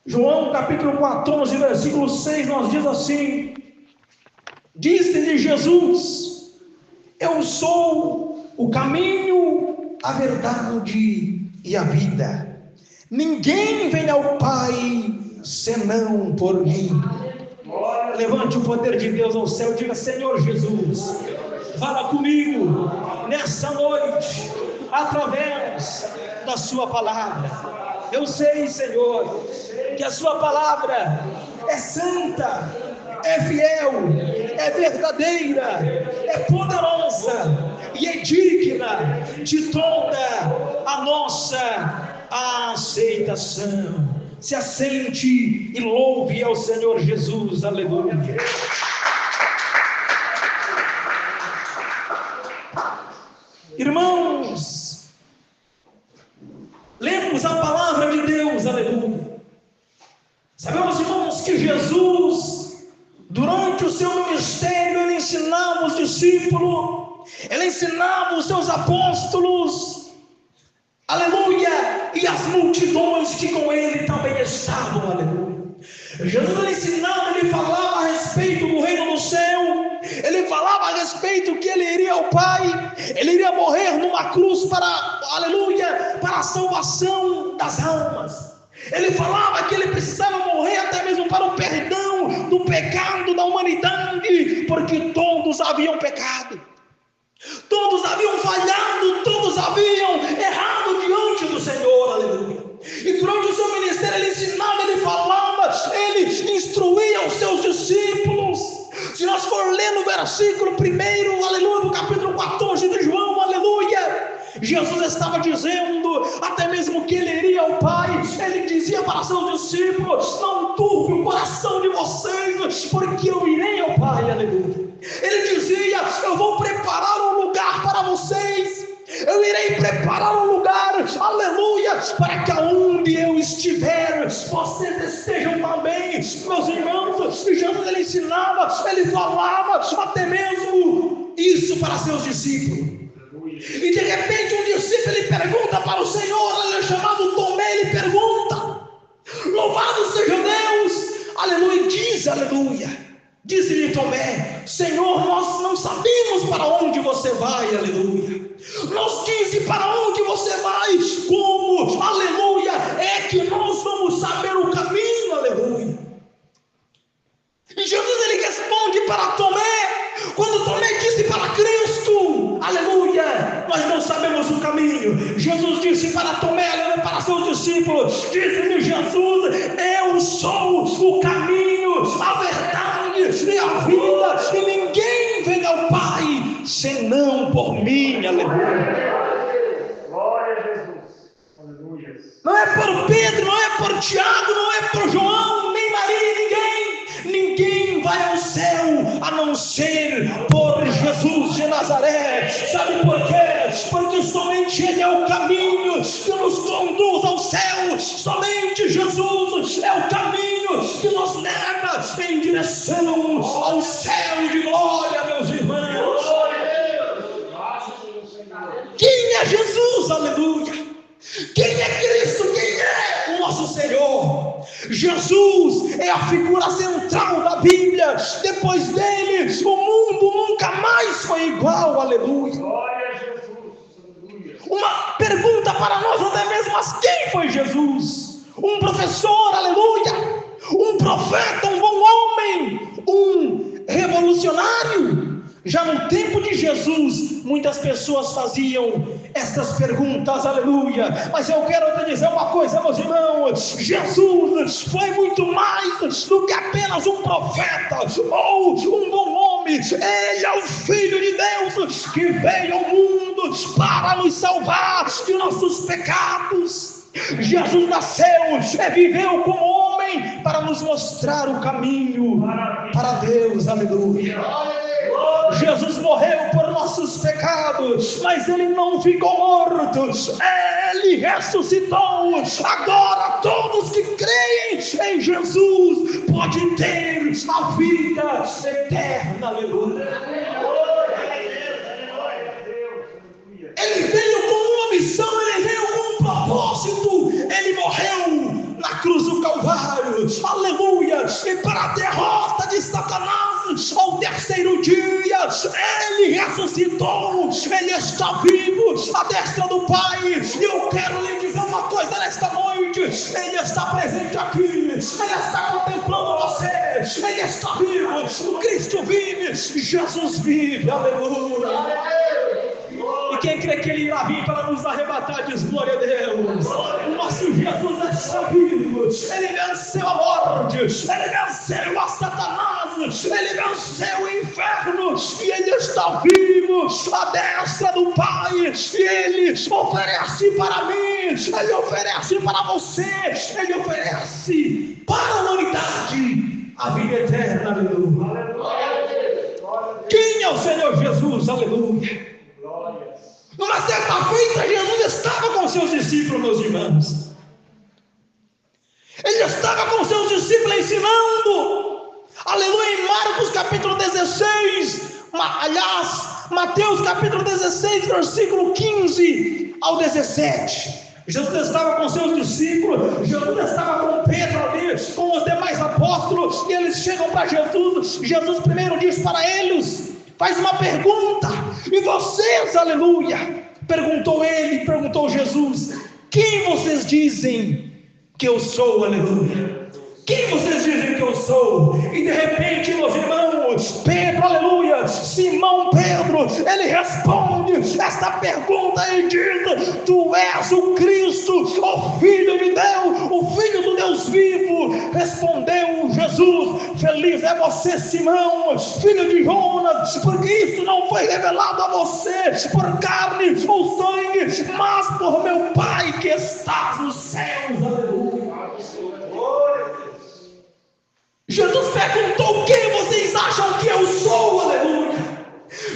João capítulo 14, versículo 6, nós diz assim: disse-lhe Jesus: eu sou o caminho, a verdade e a vida. Ninguém vem ao Pai senão por mim. Levante o poder de Deus ao céu e diga: Senhor Jesus, fala comigo nessa noite, através da sua palavra. Eu sei, Senhor, que a sua palavra é santa, é fiel, é verdadeira, é poderosa e é digna de toda a nossa aceitação. Se assente e louve ao Senhor Jesus, aleluia. Irmãos, lemos a palavra de Deus, aleluia. Sabemos, irmãos, que Jesus, durante o seu ministério, ele ensinava os discípulos, ele ensinava os seus apóstolos, aleluia, e as multidões que com ele também estavam, aleluia. Jesus ele ensinava, ele falava a respeito do reino do céu, ele falava a respeito que ele iria ao Pai, ele iria morrer numa cruz para, aleluia, para a salvação das almas. Ele falava que ele precisava morrer até mesmo para o perdão do pecado da humanidade, porque todos haviam pecado. Todos haviam falhado, todos haviam errado diante do Senhor, aleluia. E durante o seu ministério ele ensinava, ele falava, ele instruía os seus discípulos. Se nós for ler no versículo 1, aleluia, do capítulo 14 de João, aleluia, Jesus estava dizendo, até mesmo que ele iria ao Pai, ele dizia para seus discípulos: não turbe o coração de vocês, porque eu irei ao Pai, aleluia. Ele dizia: eu vou preparar um lugar para vocês, eu irei preparar um lugar, aleluia, para que aonde eu estiver, vocês estejam também. Meus irmãos, Jesus ele ensinava, ele falava até mesmo isso para seus discípulos. E de repente um discípulo ele pergunta para o Senhor, ele é chamado Tomé, ele pergunta: louvado seja Deus, aleluia, diz aleluia. Disse-lhe Tomé: Senhor, nós não sabemos para onde você vai, aleluia. Nos dize para onde você vai, como, aleluia, é que nós vamos saber o caminho, aleluia. E Jesus ele responde para Tomé, quando Tomé disse para Cristo, aleluia, nós não sabemos o caminho. Jesus disse para Tomé, aleluia, para seus discípulos, disse-lhe Jesus: eu sou o caminho, a verdade e a vida, e ninguém vem ao Pai senão por mim, aleluia. Glória a Jesus, aleluia. Não é por Pedro, não é por Tiago, não é por João, nem Maria, ninguém vai ao céu a não ser por Jesus de Nazaré. Sabe por quê? Porque somente Ele é o caminho que nos conduz ao céu, somente Jesus é o caminho que nos leva em direção ao céu de glória, meus irmãos. Quem é Jesus? Aleluia. Quem é Cristo? Quem é o nosso Senhor? Jesus é a figura central da Bíblia. Depois dele, o mundo nunca mais foi igual. Aleluia. Glória a Jesus. Uma pergunta para nós até mesmo: mas quem foi Jesus? Um professor, aleluia, um profeta, um bom homem, um revolucionário? Já no tempo de Jesus, muitas pessoas faziam essas perguntas, aleluia. Mas eu quero te dizer uma coisa, meus irmãos: Jesus foi muito mais do que apenas um profeta ou um bom homem. Ele é o Filho de Deus que veio ao mundo para nos salvar de nossos pecados. Jesus nasceu, viveu como homem para nos mostrar o caminho para Deus, aleluia. Jesus morreu por nossos pecados, mas Ele não ficou morto, Ele ressuscitou. Agora todos que creem em Jesus podem ter a vida eterna, aleluia. Ele veio com uma missão, Ele veio com um propósito. Ele morreu na cruz do Calvário, e para a derrota de Satanás. Ao terceiro dia, ele ressuscitou, ele está vivo à destra do Pai. E eu quero lhe dizer uma coisa nesta noite: ele está presente aqui, ele está contemplando você, ele está vivo, o Cristo vive, Jesus vive, aleluia. E quem crê que ele irá vir para nos arrebatar, diz glória a Deus. O nosso Jesus está vivo, ele venceu a morte, ele venceu a Satanás, ele venceu o inferno, e ele está vivo à destra do Pai. E ele oferece para mim, ele oferece para você, ele oferece para a humanidade a vida eterna, aleluia. Quem é o Senhor Jesus, aleluia? Numa certa feita, Jesus estava com seus discípulos, meus irmãos. Ele estava com seus discípulos ensinando. Aleluia, em Marcos capítulo 16. Aliás, Mateus capítulo 16, versículo 15 ao 17. Jesus estava com seus discípulos, Jesus estava com Pedro ali, com os demais apóstolos, e eles chegam para Jesus. Jesus primeiro diz para eles, faz uma pergunta: e vocês, aleluia? Perguntou Jesus: quem vocês dizem que eu sou, aleluia? Quem vocês dizem que eu sou? E de repente, meus irmãos, Pedro, aleluia, Simão Pedro, ele responde esta pergunta e diz: tu és o Cristo, o Filho de Deus, o Filho do Deus vivo. Respondeu Jesus: feliz é você, Simão, filho de Jonas, porque isso não foi revelado a você por carne ou sangue, mas por meu Pai que estás nos céus, aleluia. Jesus perguntou: quem vocês acham que eu sou, aleluia?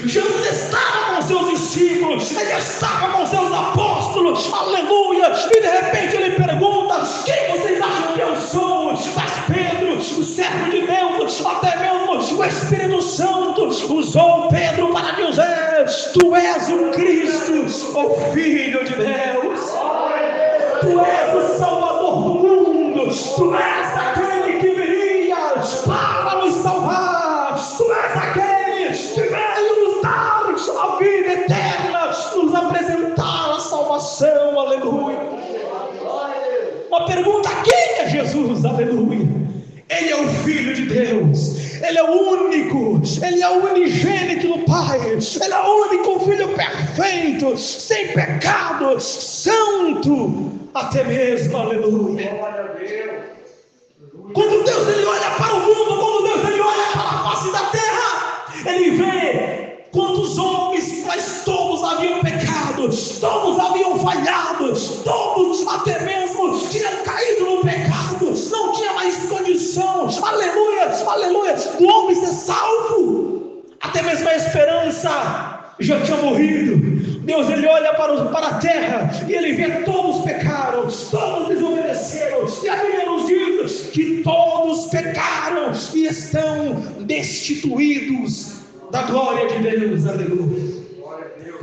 Jesus estava com seus discípulos, ele estava com seus apóstolos, aleluia, e de repente ele pergunta: quem vocês acham que eu sou? Mas Pedro, o servo de Deus, até mesmo o Espírito Santo usou Pedro para dizer: tu és o Cristo, o Filho de Deus, tu és o Salvador do mundo, tu és aquele que viria para nos salvar, tu és aquele que veio nos dar a vida eterna, nos apresentar a salvação, aleluia. Uma pergunta: quem é Jesus, aleluia? Ele é o Filho de Deus, ele é o único, ele é o unigênito do Pai, ele é o único Filho perfeito, sem pecado, santo, até mesmo, aleluia. Quando Deus ele olha para o mundo, quando Deus ele olha para a face da terra, ele vê quantos homens, mas todos haviam pecado, todos haviam falhado, todos até mesmo tinham caído no pecado, não tinha mais condição, aleluia, aleluia, do homem ser salvo, até mesmo a esperança já tinha morrido. Deus ele olha para a terra e ele vê todos pecaram, todos desobedeceram, e a Bíblia nos diz que todos pecaram e estão destituídos da glória de Deus, aleluia.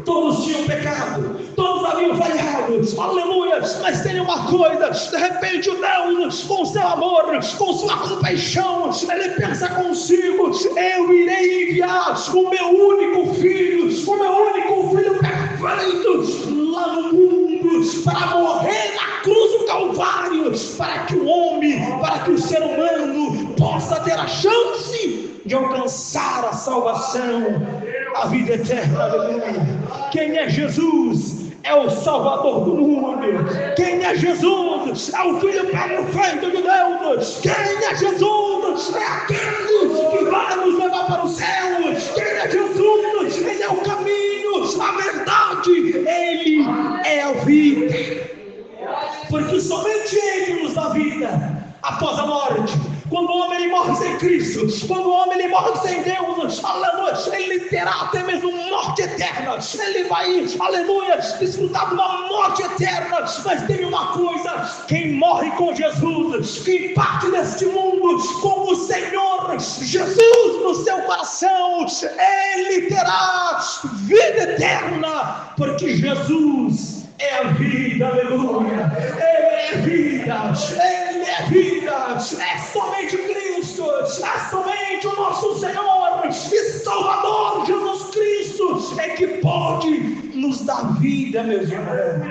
Todos tinham pecado, todos haviam falhado, aleluia, mas tem uma coisa: de repente Deus, com seu amor, com sua compaixão, ele pensa consigo: eu irei enviar o meu único filho perfeito lá no mundo, para morrer na cruz do Calvário, para que o homem, para que o ser humano possa ter a chance de alcançar a salvação, a vida eterna, aleluia. Quem é Jesus? É o Salvador do mundo. Quem é Jesus? É o Filho perfeito de Deus. Quem é Jesus? É aquele que vai nos levar para o céu. Quem é Jesus? Ele é o caminho, a verdade, ele é a vida. Porque somente ele nos dá vida após a morte. Quando o homem ele morre sem Cristo, quando o homem ele morre sem Deus, aleluia, ele terá até mesmo morte eterna, ele vai, aleluia, desfrutar de uma morte eterna. Mas tem uma coisa: quem morre com Jesus, quem parte deste mundo com o Senhor Jesus no seu coração, ele terá vida eterna, porque Jesus é a vida, aleluia. Ele é vida, Ele é vida, é somente Cristo. Cristo. É somente o nosso Senhor e Salvador Jesus Cristo é que pode nos dar vida, meus irmãos.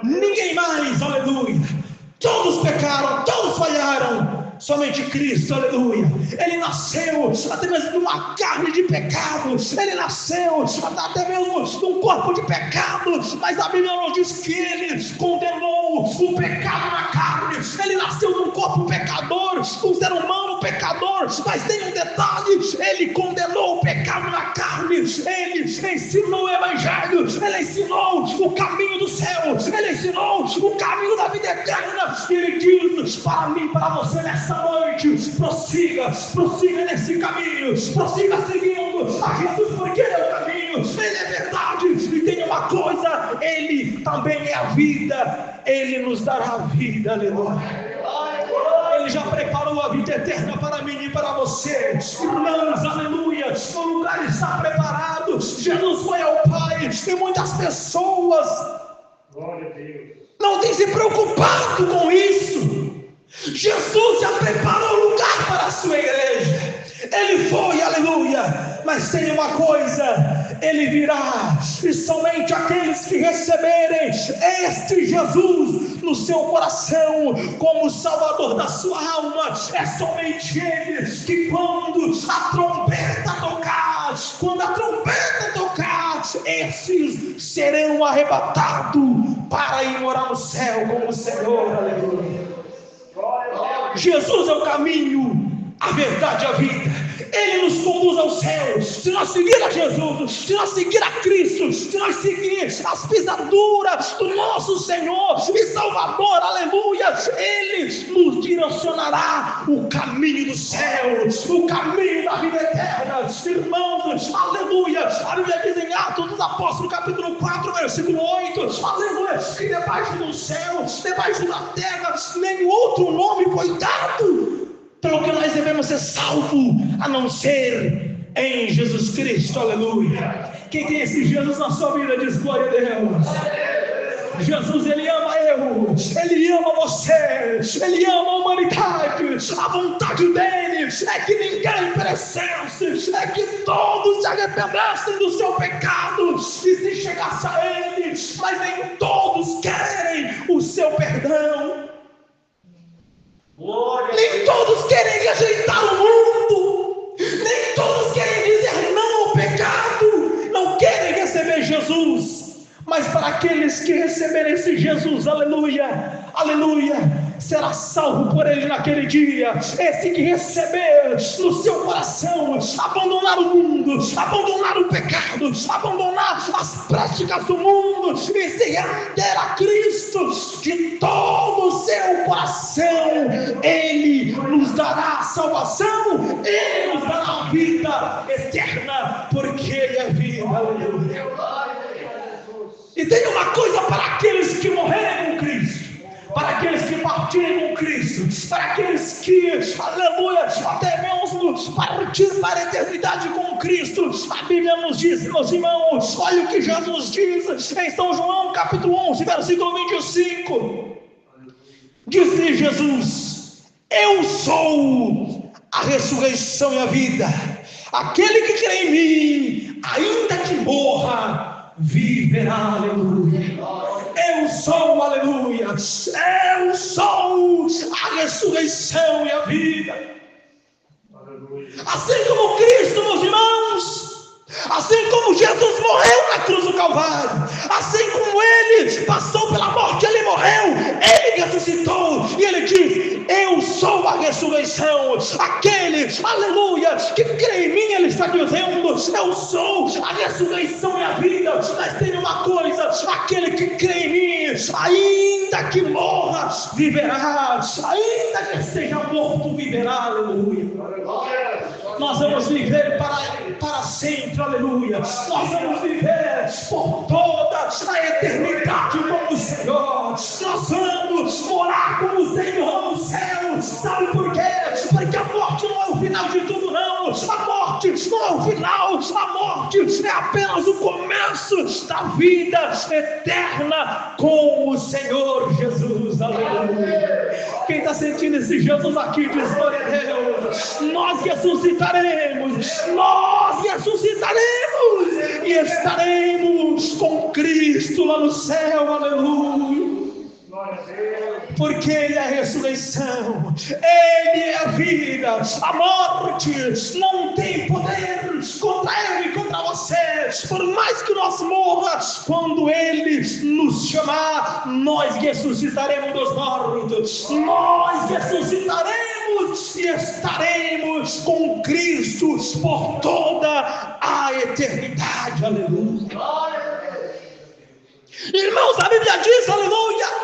Ninguém mais, aleluia. Todos pecaram, todos falharam. Somente Cristo, aleluia. Ele nasceu até mesmo de uma carne de pecado. Ele nasceu até mesmo de um corpo de pecado. Mas a Bíblia nos diz que ele condenou o pecado na carne. Ele nasceu de um corpo pecador, um ser humano pecador. Mas tem um detalhe: ele condenou o pecado na carne. Ele ensinou o Evangelho. Ele ensinou o caminho do céu. Ele ensinou o caminho da vida eterna. E ele diz para mim, para você nessa noite: prossiga nesse caminho, prossiga seguindo a Jesus, porque ele é o caminho, ele é verdade. E tem uma coisa: ele também é a vida, ele nos dará a vida, aleluia. Ele já preparou a vida eterna para mim e para você, irmãos, aleluia. O lugar está preparado. Jesus foi ao Pai e muitas pessoas não têm se preocupado com isso. Jesus já preparou o lugar para a sua igreja. Ele foi, aleluia. Mas tem uma coisa: ele virá, e somente aqueles que receberem este Jesus no seu coração como Salvador da sua alma, é somente eles que quando a trombeta tocar, esses serão arrebatados para ir morar no céu com o Senhor, aleluia. Jesus é o caminho, a verdade e a vida. Ele nos conduz ao céu. Se nós seguir a Jesus, se nós seguir a Cristo, se nós seguir as pisaduras do nosso Senhor e Salvador, aleluia, Ele nos direcionará o caminho do céu, o caminho da vida eterna. Irmãos, aleluia, a Bíblia diz em Atos dos Apóstolos, capítulo 4, versículo 8, aleluia, que debaixo do céu, debaixo da terra, nenhum outro nome foi dado pelo que nós devemos ser salvos, a não ser em Jesus Cristo, aleluia. Quem tem esse Jesus na sua vida diz glória a Deus. Jesus, ele ama eu, ele ama você, ele ama a humanidade. A vontade dele é que ninguém perecesse, é que todos se arrependessem do seu pecado e se chegasse a ele, mas nem todos querem o seu perdão. Nem todos querem rejeitar o mundo, nem todos querem dizer não ao pecado, não querem receber Jesus. Mas para aqueles que receberem esse Jesus, aleluia, aleluia, será salvo por ele naquele dia. Esse que receber no seu coração, abandonar o mundo, abandonar o pecado, abandonar as práticas do mundo e se render a Cristo de todo o seu coração, ele nos dará a salvação, ele nos dará a vida eterna, porque ele é vida, aleluia. E tem uma coisa para aqueles que morrerem com Cristo, para aqueles que partirem com Cristo, para aqueles que, aleluia, até mesmo partir para a eternidade com Cristo. A Bíblia nos diz, meus irmãos, olha o que Jesus diz em São João capítulo 11, versículo 25. Diz-lhe Jesus: eu sou a ressurreição e a vida. Aquele que crê em mim, ainda que morra, viverá, aleluia. Eu sou, aleluia, eu sou a ressurreição e a vida. Aleluia. Assim como Cristo, meus irmãos, assim como Jesus morreu na cruz do Calvário, assim como ele passou pela morte, ele morreu, ele ressuscitou, e ele diz: eu sou a ressurreição. Aquele, aleluia, que crê em mim, ele está dizendo: eu sou a ressurreição e a vida. Mas tem uma coisa: aquele que crê em mim, ainda que morra, viverá, ainda que seja morto, viverá, aleluia. Nós vamos viver para sempre, aleluia. Nós vamos viver por toda a eternidade com o Senhor. Nós vamos morar com o Senhor no céu. Sabe por quê? Porque a morte não é o final de tudo, não. A morte não é o final. A morte é apenas o começo da vida eterna com o Senhor Jesus, aleluia. Quem está sentindo esse Jesus aqui diz glória a Deus. Nós ressuscitaremos e estaremos com Cristo lá no céu, aleluia. Porque Ele é a ressurreição, Ele é a vida, a morte não tem poder contra Ele e contra você. Por mais que nós morramos, quando Ele nos chamar, nós ressuscitaremos dos mortos, nós ressuscitaremos e estaremos com Cristo por toda a eternidade, aleluia. Irmãos, a Bíblia diz, aleluia,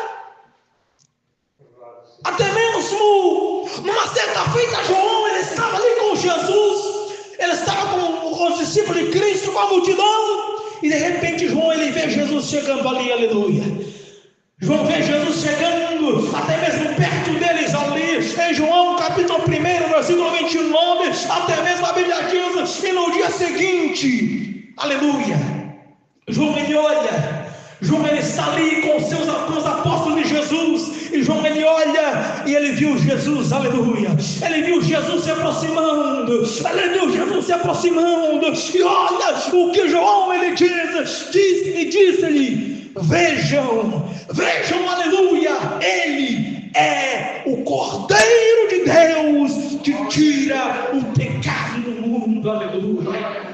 até mesmo numa certa feita, João, ele estava ali com Jesus, ele estava com os discípulos de Cristo, com a multidão, e de repente João, ele vê Jesus chegando ali, aleluia. João vê Jesus chegando, até mesmo perto deles ali, em João capítulo 1, versículo 29, até mesmo a Bíblia diz, e no dia seguinte, aleluia, João, ele olha, João, ele está ali com os apóstolos de Jesus, e João, ele olha e ele viu Jesus, aleluia, ele viu Jesus se aproximando, e olha o que João, ele disse-lhe, vejam, aleluia, ele é o Cordeiro de Deus que tira o pecado do mundo, aleluia.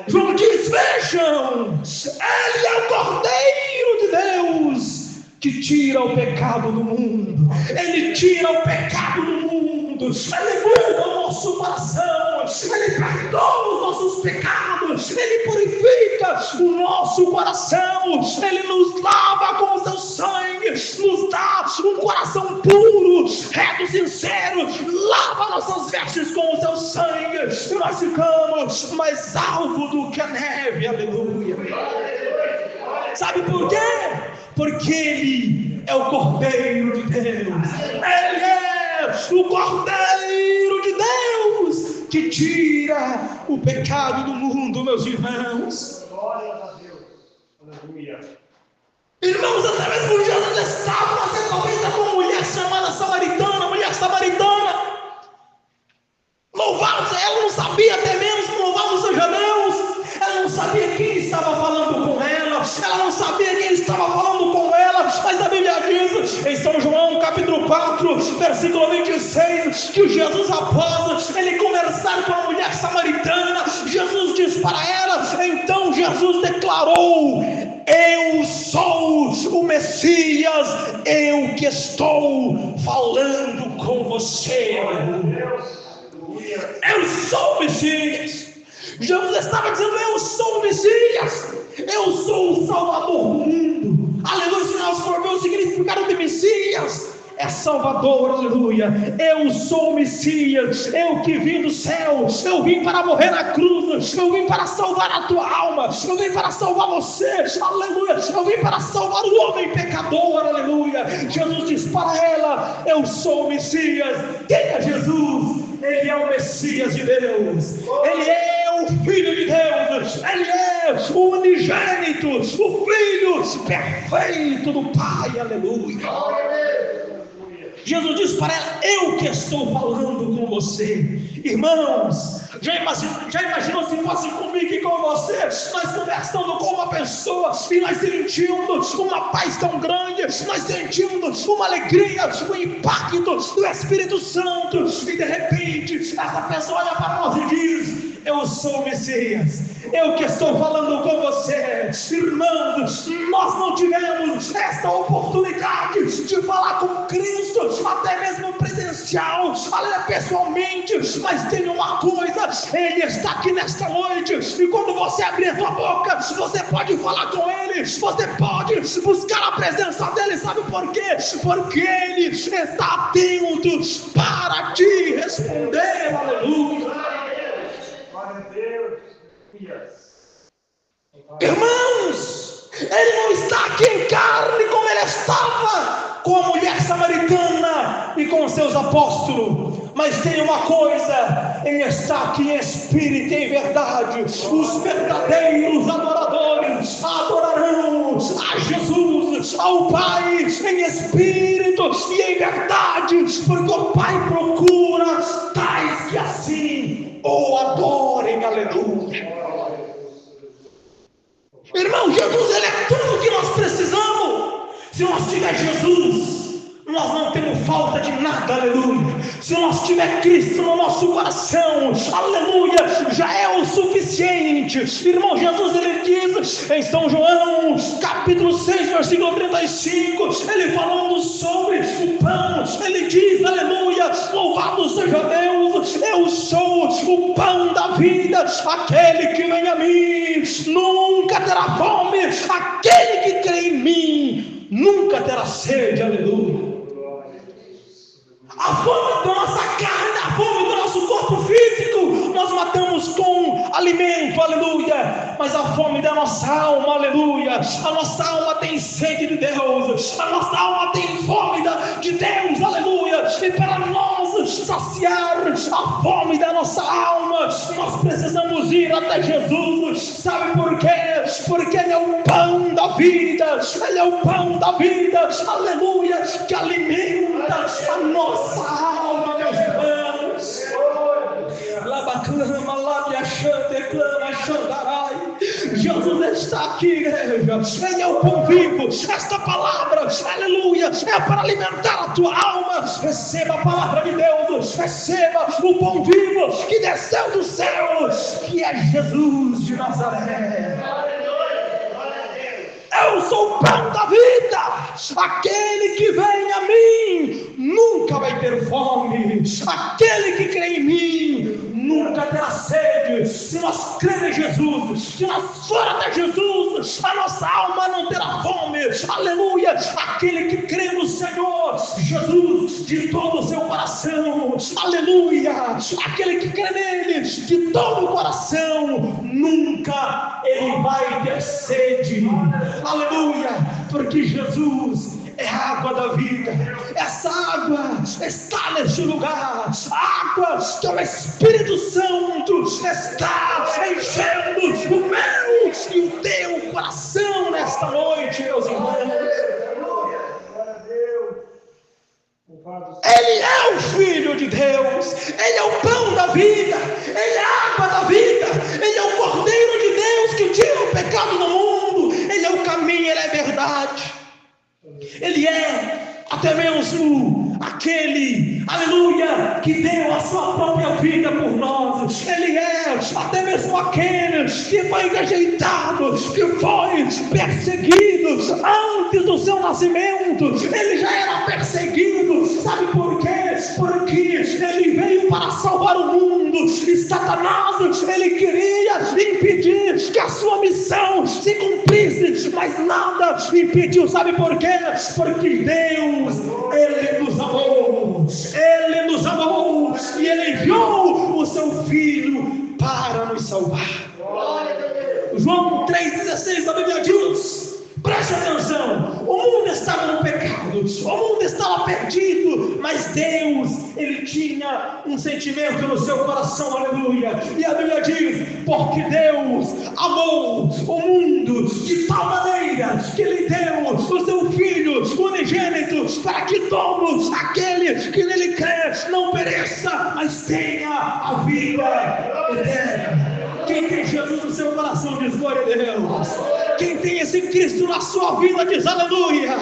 João diz, vejam, Ele é o Cordeiro de Deus que tira o pecado do mundo. Ele tira o pecado do mundo, Ele muda o nosso coração, Ele perdoa os nossos pecados, Ele purifica o nosso coração, Ele nos lava com o seu sangue, nos dá um coração puro, reto, sincero, lava nossas vestes com o seu sangue, e nós ficamos mais alvos do que a neve, aleluia. Sabe por quê? Porque Ele é o Cordeiro de Deus, Ele é o Cordeiro de Deus que tira o pecado do mundo, meus irmãos. Glória a Deus, aleluia. Irmãos, até mesmo Jesus estava na certa feita com uma mulher chamada samaritana, louvado, ela não sabia até mesmo, louvado seja Deus, ela não sabia quem estava falando com ela não sabia quem estava falando com ela, mas a Bíblia diz em São João capítulo 4, versículo 26, que Jesus, após ele conversar com a mulher samaritana, Jesus diz para ela, então Jesus declarou, eu sou o Messias, eu que estou falando com você, eu sou o Messias. Jesus estava dizendo, eu sou o Messias, eu sou o Salvador do mundo, aleluia. Se nós for ver o significado de Messias, é Salvador, aleluia. Eu sou o Messias, eu que vim do céu, eu vim para morrer na cruz, eu vim para salvar a tua alma, eu vim para salvar você, aleluia, eu vim para salvar o homem pecador, aleluia. Jesus diz para ela, eu sou o Messias. Quem é Jesus? Ele é o Messias de Deus, Ele é o Filho de Deus, Ele é o unigênito, o Filho perfeito do Pai, aleluia. Jesus diz para ela, eu que estou falando com você. Irmãos, já imaginou se fosse comigo e com você, nós conversando com uma pessoa e nós sentimos uma paz tão grande, nós sentimos uma alegria, um impacto do Espírito Santo, e de repente essa pessoa olha para nós e diz, eu sou o Messias, eu que estou falando com você. Irmãos, nós não tivemos esta oportunidade de falar com Cristo, até mesmo presencial, pessoalmente, mas tem uma coisa, Ele está aqui nesta noite, e quando você abrir a tua boca, você pode falar com Ele, você pode buscar a presença dEle. Sabe por quê? Porque Ele está atento para te responder, aleluia. Irmãos, Ele não está aqui em carne como Ele estava com a mulher samaritana e com os seus apóstolos, mas tem uma coisa, Ele está aqui em espírito e em verdade. Os verdadeiros adoradores adorarão a Jesus, ao Pai, em espírito e em verdade, porque o Pai procura tais que assim o adorem. Aleluia. Irmão, Jesus, ele é tudo que nós precisamos. Se nós tiver Jesus, nós não temos falta de nada, aleluia. Se nós tiver Cristo no nosso coração, aleluia, já é o suficiente. Irmão, Jesus, ele diz em São João, capítulo 6, versículo 35, ele falando sobre o pão, ele diz, aleluia, louvado seja Deus, eu sou o pão da vida, aquele que vem a mim nunca terá fome, aquele que crê em mim nunca terá sede, aleluia. A fome da nossa carne, a fome do nosso corpo físico, nós matamos com alimento, aleluia. Mas a fome da nossa alma, aleluia. A nossa alma tem sede de Deus. A nossa alma tem fome de Deus, aleluia. E para nós saciar a fome da nossa alma, nós precisamos ir até Jesus. Sabe por quê? Porque Ele é o pão da vida. Ele é o pão da vida, aleluia, que alimenta a nossa alma, meus irmãos. Labaclama, labiachante, clama, xandarai. Jesus está aqui, igreja. Ele é o pão vivo. Esta palavra, aleluia, é para alimentar a tua alma. Receba a palavra de Deus. Receba o pão vivo que desceu dos céus, que é Jesus de Nazaré. Eu sou o pão da vida. Aquele que vem a mim nunca vai ter fome. Aquele que crê em mim nunca terá sede. Se nós cremos em Jesus, se nós formos até Jesus, a nossa alma não terá fome. Aleluia. Aquele que crê no Senhor Jesus de todo o seu coração, aleluia. Aquele que crê nele de todo o coração, nunca ele vai ter sede. Aleluia, porque Jesus é a água da vida. Essa água está neste lugar. A água que o Espírito Santo está enchendo o meu e o teu coração nesta noite, meus irmãos. Ele é o Filho de Deus. Ele é o pão da vida. Ele é a água da vida. Ele é o Cordeiro de Deus que tira o pecado do mundo. Ele é o caminho, ele é a verdade. Ele é até mesmo aquele, aleluia, que deu a sua própria vida por nós. Ele é até mesmo aquele que foi rejeitado, que foi perseguido antes do seu nascimento. Ele já era perseguido. Sabe por quê? Porque ele veio para salvar o mundo. E Satanás, ele queria impedir que a sua missão se cumprisse, mas nada impediu. Sabe por quê? Porque Deus, ele nos amou. Ele nos amou e ele enviou o seu Filho para nos salvar. João 3,16, a Bíblia diz, preste atenção, o mundo estava no pecado, o mundo estava perdido, mas Deus, ele tinha um sentimento no seu coração, aleluia. E a Bíblia diz, porque Deus amou o mundo de tal maneira que ele deu o seu Filho unigênito, para que todos aqueles que nele crê não pereça, mas tenha a vida eterna. Quem tem Jesus no seu coração diz glória a Deus. Quem tem esse Cristo na sua vida diz aleluia.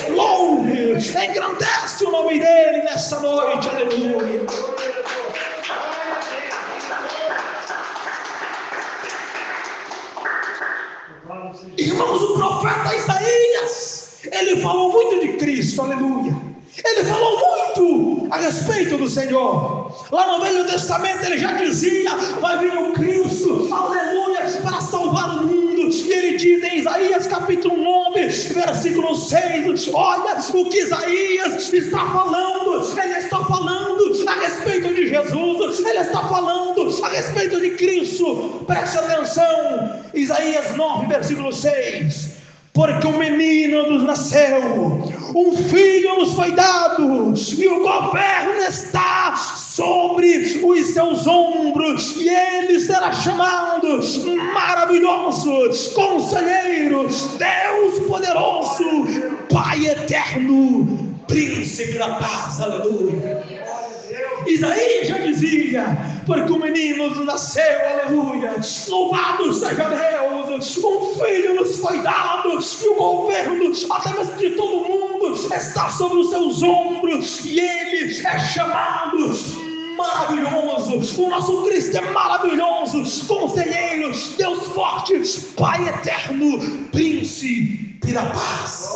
Louve, engrandece o nome dele nessa noite, aleluia. Irmãos, o profeta Isaías, ele falou muito de Cristo, aleluia. Ele falou muito a respeito do Senhor. Lá no Velho Testamento ele já dizia, vai vir o Cristo, aleluia, para salvar o mundo. E ele diz em Isaías capítulo 9, versículo 6, olha o que Isaías está falando. Ele está falando a respeito de Jesus, ele está falando a respeito de Cristo. Preste atenção, Isaías 9, versículo 6. Porque um menino nos nasceu, um filho nos foi dado, e o governo está sobre os seus ombros, e ele será chamado Maravilhoso, Conselheiro, Deus Poderoso, Pai Eterno, Príncipe da Paz. Aleluia. Isaías já dizia: porque o menino nos nasceu, aleluia, louvado seja Deus, um filho nos foi dado, e o governo, até mesmo de todo mundo, está sobre os seus ombros, e ele é chamado maravilhoso. O nosso Cristo é maravilhoso, Conselheiro, Deus forte, Pai Eterno, Príncipe da Paz.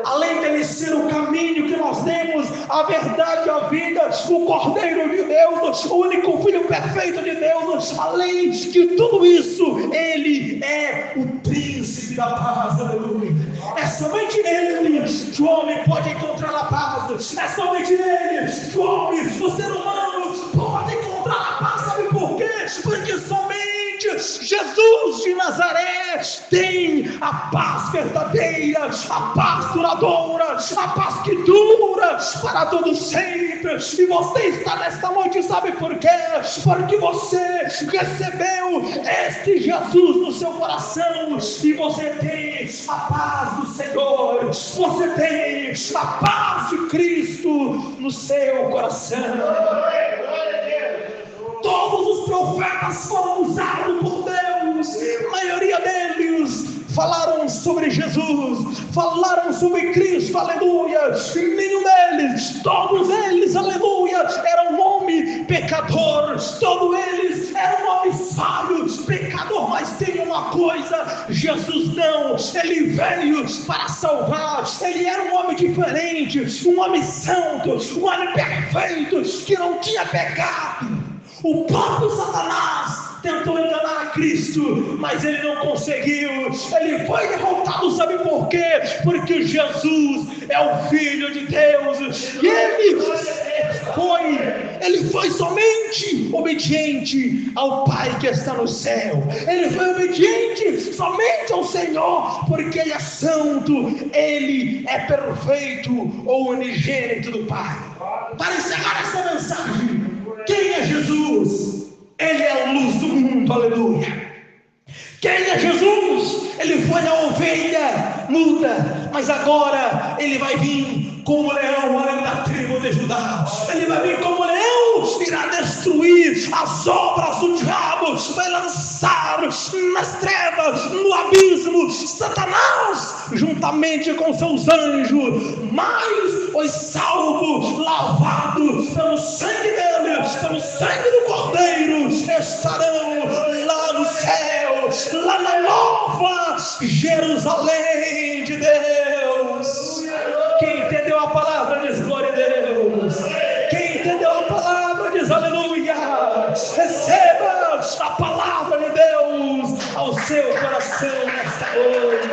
Além dele ser o caminho que nós temos, a verdade e a vida, o Cordeiro de Deus, o único Filho perfeito de Deus, além de tudo isso, ele é o Príncipe da Paz. Aleluia. É somente nele que o homem pode encontrar a paz. É somente nele que o homem, o ser humano, pode encontrar a paz. Sabe por quê? Porque somente Jesus de Nazaré tem a paz verdadeira, a paz duradoura, a paz que dura para todo sempre. E você está nesta noite, sabe por quê? Porque você recebeu este Jesus no seu coração, e você tem a paz do Senhor, você tem a paz de Cristo no seu coração. Todos os profetas foram usados por Deus, a maioria deles falaram sobre Jesus, falaram sobre Cristo, aleluia, e nenhum deles, todos eles, aleluia, eram um homem pecador, todos eles eram um homem sábio, pecador, mas tem uma coisa, Jesus não, ele veio para salvar, ele era um homem diferente, um homem santo, um homem perfeito, que não tinha pecado. O próprio Satanás tentou enganar a Cristo, mas ele não conseguiu. Ele foi derrotado, sabe por quê? Porque Jesus é o Filho de Deus, e ele foi somente obediente ao Pai que está no céu. Ele foi obediente somente ao Senhor, porque Ele é santo, Ele é perfeito, o unigênito do Pai. Para encerrar essa mensagem, quem é Jesus? Ele é a luz do mundo, aleluia. Quem é Jesus? Ele foi a ovelha muda, mas agora ele vai vir como leão, além da tribo de Judá. Ele vai vir como leão, irá destruir as obras do diabo, vai lançar nas trevas, no abismo, Satanás, juntamente com seus anjos, mas os salvos, lavados pelo sangue dele, pelo sangue do Cordeiro, estarão lá no céu, lá na nova Jerusalém de Deus. Quem entendeu a palavra diz glória a Deus. Quem entendeu a palavra diz aleluia. Receba a palavra de Deus ao seu coração nesta noite.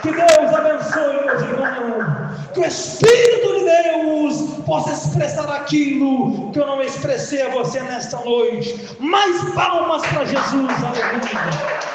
Que Deus abençoe, meus irmãos. Que o Espírito de Deus possa expressar aquilo que eu não expressei a você nesta noite. Mais palmas para Jesus, aleluia.